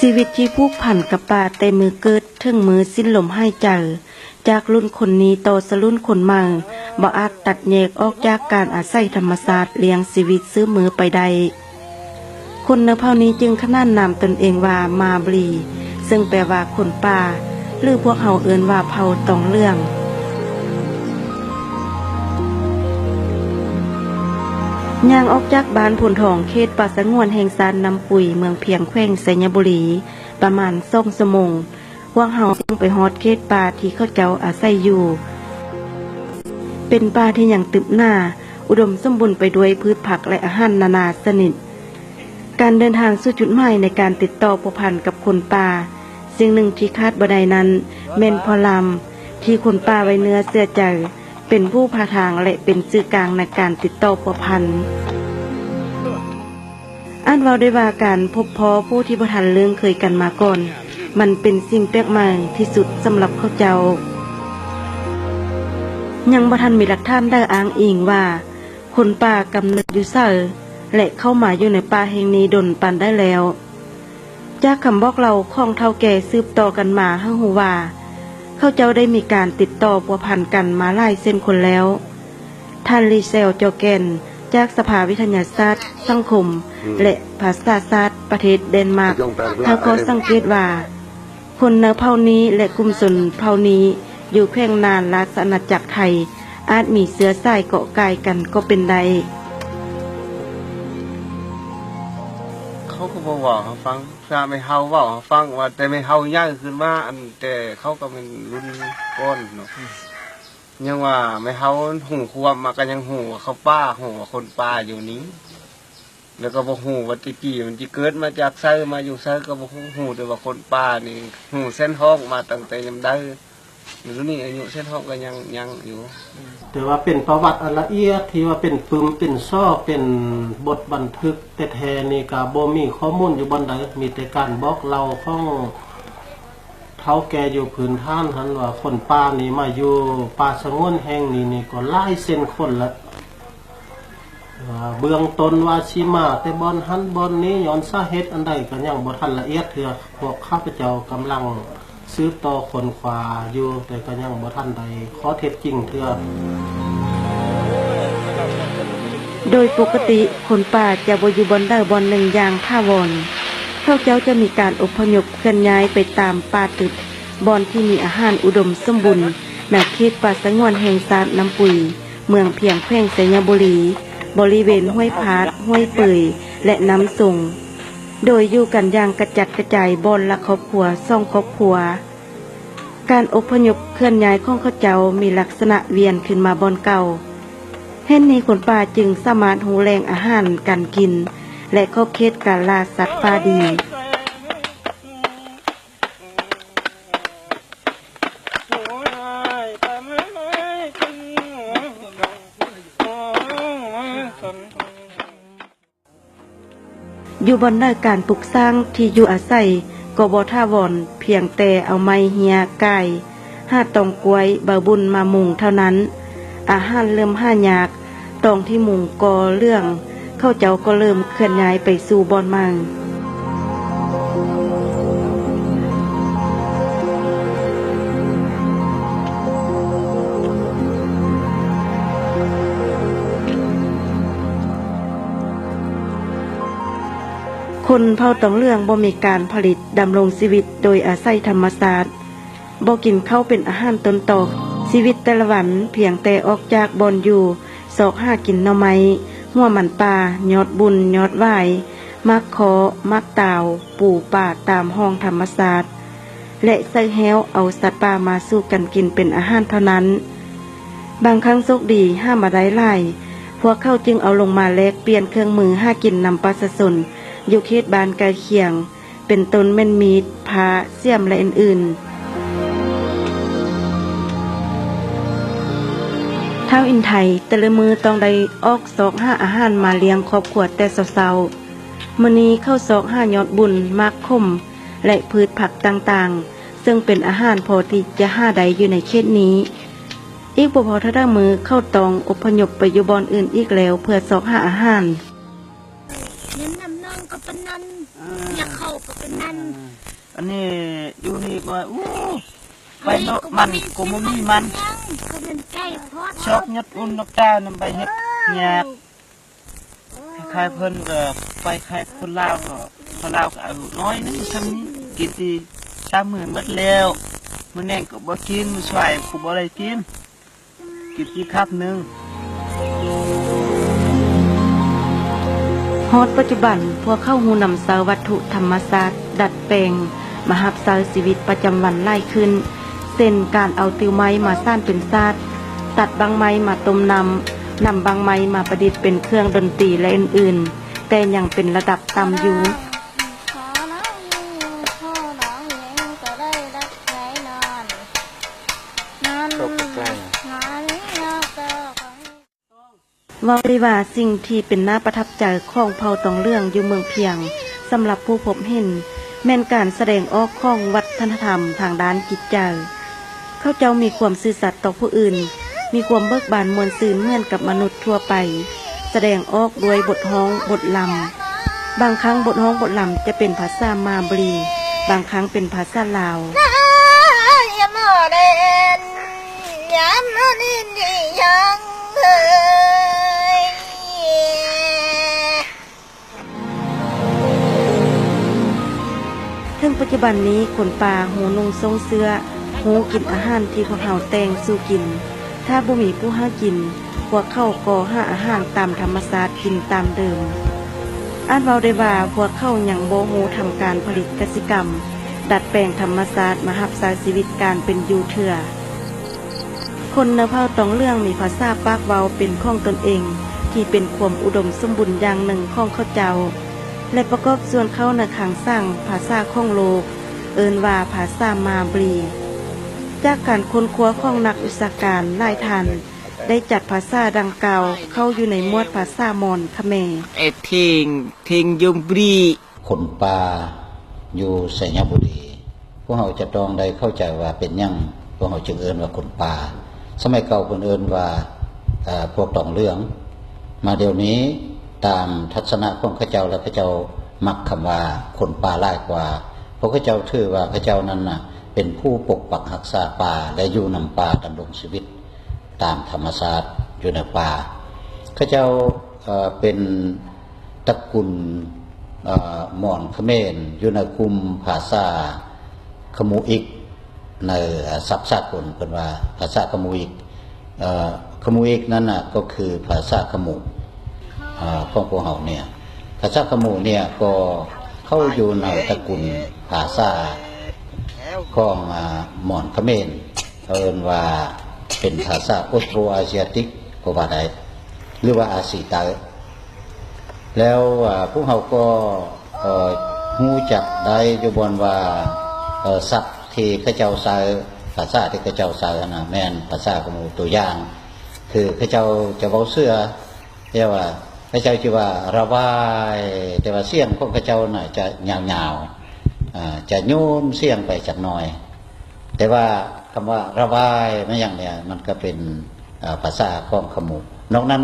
ชีวิตที่ผูกพันกับป่าแต่มือเกิดถึงมือสิ้นลมหายใจจากรุ่นคนนี้ต่อสรุ่นคนใหม่บ่อาจตัดแยกออกจากการอาศัยธรรมศาสตร์เลี้ยงชีวิตซื้อมือไปได้คนในเผ่านี้จึงขนานนามตนเองว่ามาบลีซึ่งแปลว่าคนป่าหรือพวกเฮาเอิ้นว่าเผ่าตองเรื่องย่างออกจากบ้านผลทองเขตป่าสงวนแห่งสารน้ำปุ๋ยเมืองเพียงแขวงไสยบุรีประมาณ2 ชั่วโมงพวกเฮาจึงไปฮอดเขตป่าที่เขาเจ้าอาศัยอยู่เป็นป่าที่ยังตึบหน้าอุดมสมบูรณ์ไปด้วยพืชผักและอาหารนานาชนิดการเดินทางสู่จุดหมายในการติดต่อผูกพันกับคนป่าสิ่งหนึ่งที่คาดบ่ได้นั้นแม่นพอลำที่คนป่าไว้เนื้อเสื้อใจเป็นผู้พาทางและเป็นสื่อกลางในการติดต่อผูกพันอันเว้าได้ว่าการพบพ้อผู้ที่บ่ทันเรื่องเคยกันมาก่อนมันเป็นสิ่งแปลกใหม่ที่สุดสำหรับเขาเจ้ายังบ่ทันมีหลักฐานได้อ้างอิงว่าคนป่ากำเนิดอยู่ไสและเข้ามาอยู่ในป่าแห่งนี้ดนปานได้แล้วจากคำบอกเล่าของเฒ่าแก่สืบต่อกันมาให้ฮู้ว่าเขาเจ้าได้มีการติดต่อพัวพันกันมาหลายเส้นคนแล้วท่านลีเซลจอแกนจากสภาวิทยาศาสตร์สังคมและภาษาศาสตร์ประเทศเดนมาร์กเขาก็สังเกตว่าคนในเผ่านี้และกลุ่มชนเผ่านี้อยู่แขวงนานราชอาณาจักรไทยอาจมีเชื้อสายเกาะกายกันก็เป็นได้เขาก็บอกเขาฟังถ้าไม่เฮาบอกเขาฟังว่าแต่ไม่เฮาย่างขึ้นมาอันแต่เขาก็เป็นรุ่นก้อนเนาะยังว่าไม่เฮาหูควบมากันยังหูเขาป้าหูคนป้าอยู่นี้แล้วก็บอกหูว่าตะกี้มันจะเกิดมาจากไซมาอยู่ไซก็บอกหูแต่ว่าคนป้านี่หูเส้นห้องมาตั้งแต่ยังได้หรือนี่อายุเส้นห้องก็ยังอยู่แต่ว่าเป็นประวัติอันละเอียดที่ว่าเป็นปึมเป็นซ้อเป็นบทบันทึกแต่แท้นี่ก็บ่มีข้อมูลอยู่บนใดมีแต่การบอกเล่าของเฒ่าแก่อยู่พื้นฐานหันว่าคนป่านี่มาอยู่ป่าสงวนแห่งนี้นี่ก็หลายเส้นคนละเบื้องต้นว่าสิมาแต่บ่อนหันบ่อนนี้ย้อนสาเหตุอันใดก็ยังบ่ทันละเอียดเทื่อพวกข้าพเจ้ากำลังสืบต่อคนขวาอยู่แต่ก็ยังบ่ทันใดข้อเท็จจริงเทื่อโดยปกติคนป่าจะบ่อยู่บนใดบนหนึ่งอย่างถาวรเขาเจ้าจะมีการอพยพเคลื่อนย้ายไปตามป่าตึกบอนที่มีอาหารอุดมสมบูรณ์ในเขตป่าสงวนแห่งสารน้ำปุ๋ยเมืองเพียงแขวงไสยบุรีบริเวณห้วยพาดห้วยเปื่อยและน้ำส่งโดยอยู่กันอย่างกระจัดกระจายบอนละครอบครัว2 ครอบครัวการอพยพเคลื่อนย้ายของเขาเจ้ามีลักษณะเวียนขึ้นมาบอนเก่าเห็นนี้คนป่าจึงสามารถหูแรงอาหารการกินและขอบเขตการล่าสัตว์ป่าดีอยู่บนได้การปลูกสร้างที่อยู่อาศัยก็บ่ถาวรเพียงแต่เอาไม้เหียไก่หาตองกล้วยบะบุญมามุงเท่านั้นอาหารเริ่มหายากตองที่มุงก่อเรื่องเข้าเจ้าก็เริ่มเคลื่อนย้ายไปสู่บอนมังคนเผ่าตองเรื่องบ่มีการผลิตดำรงชีวิตโดยอาศัยธรรมศาสตร์บ่กินข้าวเป็นอาหารต้นตอกชีวิตแต่ละวันเพียงแต่ออกจากบอนอยู่สอกหากินหน่อไม้หัวมันป่ายอดบุญยอดไหวมักขอมักตาวปูป่าตามห้องธรรมศาสตร์และใส่แห้วเอาสัตว์ป่ามาสู้กันกินเป็นอาหารเท่านั้นบางครั้งโชคดีห้ามมาได้ไล่พวกเขาจึงเอาลงมาแลกเปลี่ยนเครื่องมือหากินนำประชาชนอยู่เขตบ้านใกล้เคียงเป็นต้นแม่นมีดพาเสียมและอื่นๆท้าวอินไทยแต่ละมือต้องได้ออกซอกหาอาหารมาเลี้ยงครอบครัวแต่เช้าๆมื้อนี้เข้าซอกหายอดบุญมากคมและพืชผักต่างๆซึ่งเป็นอาหารพอที่จะหาได้อยู่ในเขตนี้อีกบ่พอถ้าได้มือเข้าตองอพยพไปอยู่บ่อนอื่นอีกแล้วเพื่อซอกหาอาหารเน้นนำนองกับปนัน อยากเข้าก็เป็นนั่น อันนี้อยู่นี่ก็ไปนกมันกูไม่มีมัน ก็เป็นไก่พอด ชอบยัดอุ่นนกตานำไปยัดแยบใครเพิ่นก็ไปใครคนลาวก็คนลาวก็เอาน้อยนึงทำนี้กินดี30,000หมดแล้วมื้อแน่ก็บ่กินมื้อช่วยกูบ่ได้กินกี่ครับนึง ฮอดปัจจุบันพวกเข้าหูนำเสาวัตถุธรรมศาสตร์ดัดแปลงมาหับเสาชีวิตประจำวันไล่ขึ้นเส้นการเอาติวไม้มาสร้างเป็นซาดตัดบางไม้มาต้มนำบางไม้มาประดิษฐ์เป็นเครื่องดนตรีและอื่นๆแต่ยังเป็นระดับต่ำอยู่ว่าได้ว่าสิ่งที่เป็นน่าประทับใจของเผ่าตองเรื่องอยู่เมืองเพียงสำหรับผู้พบเห็นแม่นการแสดงออกของวัฒนธรรมทางด้านจิตใจเขาเจ้ามีความซื่อสัตย์ต่อผู้อื่นมีความเบิกบานมวลซื่นเหมือนกับมนุษย์ทั่วไปแสดงออกด้วยบทฮ้องบทลำบางครั้งบทฮ้องบทลำจะเป็นภาษามาบรีบางครั้งเป็นภาษาลาวถึงปัจจุบันนี้คนป่าหูนุ่งทรงเสื้อหูกินอาหารที่พวกเขาแต่งสู่กินถ้าบ่มีผู้หากินพวกเขาก็หาอาหารตามธรรมชาติกินตามเดิมอาจเว้าได้ว่าพวกเขายังบ่ฮู้ทำการผลิตกสิกรรมดัดแปลงธรรมชาติมารับสายชีวิตการเป็นอยู่เถื่อคนในเผ่าตองเรื่องมีภาษาปากเว้าเป็นของตนเองที่เป็นความอุดมสมบูรณ์อย่างหนึ่งของเขาเจ้าและประกอบส่วนเข้าในขังสร้างภาษาของโลกเอิ้นว่าภาษามาบรีจากการค้นคว้าของนักวิชาการหลายท่านได้จัดภาษาดังกล่าวเข้าอยู่ในหมวดภาษามอญเขมรไอ้ทิงยมบรีคนป่าอยู่ไสยบุรีพวกเราจะต้องได้เข้าใจว่าเป็นหยังพวกเราจึงเอิ้นว่าคนป่าสมัยเก่าคนเอิ้นว่าพวกตองเรื่องมาเดี๋ยวนี้ตามทัศนะของข้าเจ้าและข้าเจ้ามักคำว่าคนป่าหลายกว่าเพราะข้าเจ้าถือว่าข้าเจ้านั้นน่ะเป็นผู้ปกปักรักษาป่าและอยู่นำป่าดำรงชีวิตตามธรรมชาติอยู่ในป่าข้าเจ้าเป็นตระกูลมอญเขมรอยู่ในกลุ่มภาษาขมูอิกในศัพท์สากลเป็นว่าภาษาขมูอิกขมูอิกนั้นน่ะก็คือภาษาขมูของพวกเราเนี่ยภาษาขมูเนี่ยก็เข้าอยู่ในตระกูลภาษาของมอญเขมรเอิ้นว่าเป็นภาษาออสโตรอาเซียติกก็ว่าได้หรือว่าอาซีไตแล้วพวกเราก็รู้จักได้อยู่บนว่าศัพท์ที่ข้าเจ้าใช้ภาษาที่ข้าเจ้าใช้นะแม่นภาษาของตัวอย่างคือข้าเจ้าจะเว้าเสื้อเรียกว่าข้าเจ้าชื่อว่าระบายแต่ว่าเสียงของข้าเจ้าน่ะจะยาวๆจะโยนเสียงไปจักหน่อยแต่ว่าคำว่าระบายไม่อย่างเนี้ยมันก็เป็นภาษาของขมูนอกนั้น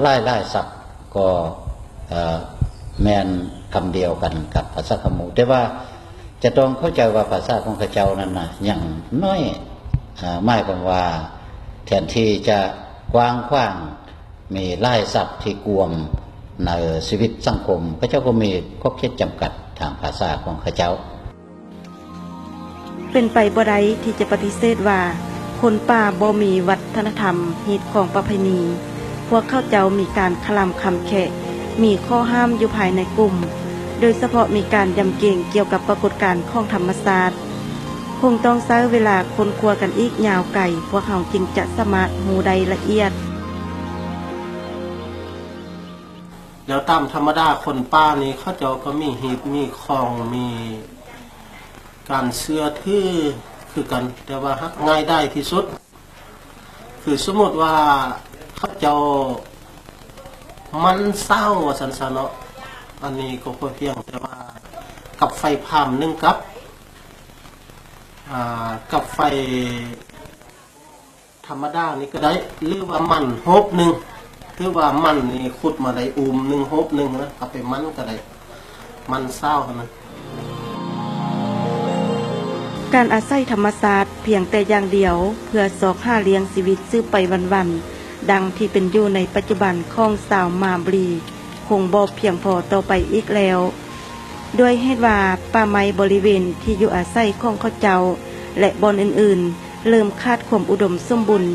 ไล่ศัพท์ก็แมนคำเดียวกันกับภาษาขมูแต่ว่าจะต้องเข้าใจว่าภาษาของข้าเจ้านั้นนะอย่างน้อยหมายความว่าแทนที่จะกว้างขวางมีไล่ศัพท์ที่กวมในชีวิตสังคมข้าเจ้าก็มีข้อเขตจำกัดทางภาษาของข้าเจ้าเป็นไปบ่ได้ที่จะปฏิเสธว่าคนป่าบ่มีวัฒนธรรมฮีตของประเพณีพวกเขาเจ้ามีการคลำคำแขะมีข้อห้ามอยู่ภายในกลุ่มโดยเฉพาะมีการยำเกรงเกี่ยวกับปรากฏการณ์ของธรรมศาสตร์คงต้องใช้เวลาค้นคว้ากันอีกยาวไกลพวกเขาจึงจะสามารถรู้ได้ละเอียดแล้วตามธรรมดาคนป่านี่เขาเจ้าก็มีหีบมีคองมีการเสื้อถือคือกันแต่ว่าฮักง่ายได้ที่สุดคือสมมติว่าเขาเจ้ามันเศร้าสันสนอันนี้ก็เพียงแต่ว่ากับไฟพามนึงกับไฟธรรมดานี่ก็ได้หรือว่ามันโฮบนึงหรือว่ามันนี่ขุดมาได้นึงโฮบนึงนะเอาไปมันก็ได้ มันเศร้านะ การอาศัยธรรมศาสตร์เพียงแต่อย่างเดียวเพื่อสอกหาเลี้ยงชีวิตซื้อไปวันๆดังที่เป็นอยู่ในปัจจุบันของสาวมาบรีคงบ่เพียงพอต่อไปอีกแล้วด้วยเหตุว่าป่าไม้บริเวณที่อยู่อาศัยของเขาเจ้าและบอนอื่นๆเริ่มขาดความอุดมสมบูรณ์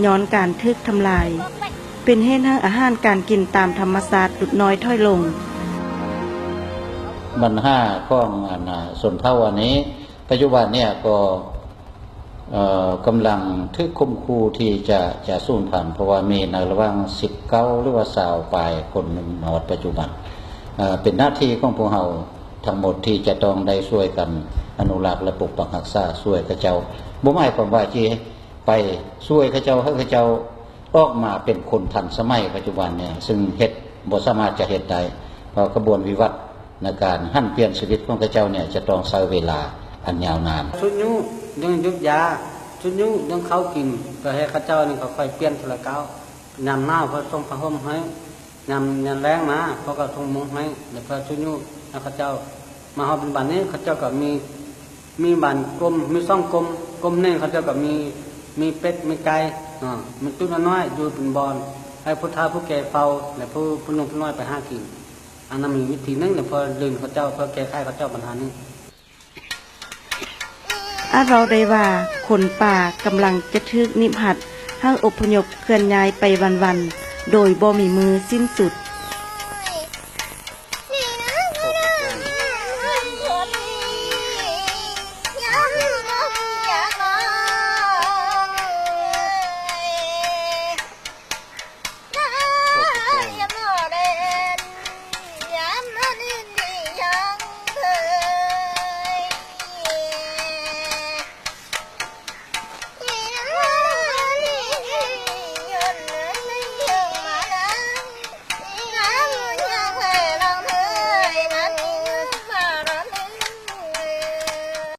ย้อนการทึกทำลายเป็นเหตุให้อาหารการกินตามธรรมศาสตร์ลดน้อยถอยลง ปัญหาของส่วนเท่าวันนี้ปัจจุบันเนี่ยก็กำลังทึกคมคูที่จะสูญพันธุ์เพราะว่ามีในระหว่าง19หรือว่า20ปลายคนในปัจจุบันเป็นหน้าที่ของพวกเราทั้งหมดที่จะต้องได้ช่วยกันอนุรักษ์และปกปักรักษาช่วยเขาเจ้าบ่หมายความว่าที่ไปช่วยเขาเจ้าให้เขาเจ้าออกมาเป็นคนทันสมัยปัจจุบันเนี่ยซึ่งเฮ็ดบ่สามารถจะเฮ็ดได้เพราะกระบวนวิวัฒน์ในการหั่นเปลี่ยนชีวิตของเขาเจ้าเนี่ยจะต้องใช้เวลาอันยาวนาน ชุดยูยังยุบยาชุดยูยังเขากินก็ให้ข้าเจ้านี่เขาค่อยเปลี่ยนทีละก้าวยำหน้าเขาต้องผ้าห่มให้ยำแรงมาเขาก็ทงมุ้งให้เดี๋ยวพอชุดยูแล้วข้าเจ้ามาเขาเป็นบ้านนี้ข้าเจ้าก็มีบ้านกลมมีซ่องกลมนี่ข้าเจ้าก็มีเป็ดมีไก่มันจุดน้อยอยู่เป็นบอลให้ผู้เฒ่าผู้แก่เฝ้าและผู้นุ่มผู้น้อยไปหากินอันนั้นมีวิธีนึงเดี๋ยวพอลืมข้าเจ้าพอแก้ไขข้าเจ้าปัญหานี้ อาจเราได้ว่าคนป่ากำลังจะทึกนิบหัดให้อพยพเคลื่อนย้ายไปวันๆโดยบ่มีมือสิ้นสุด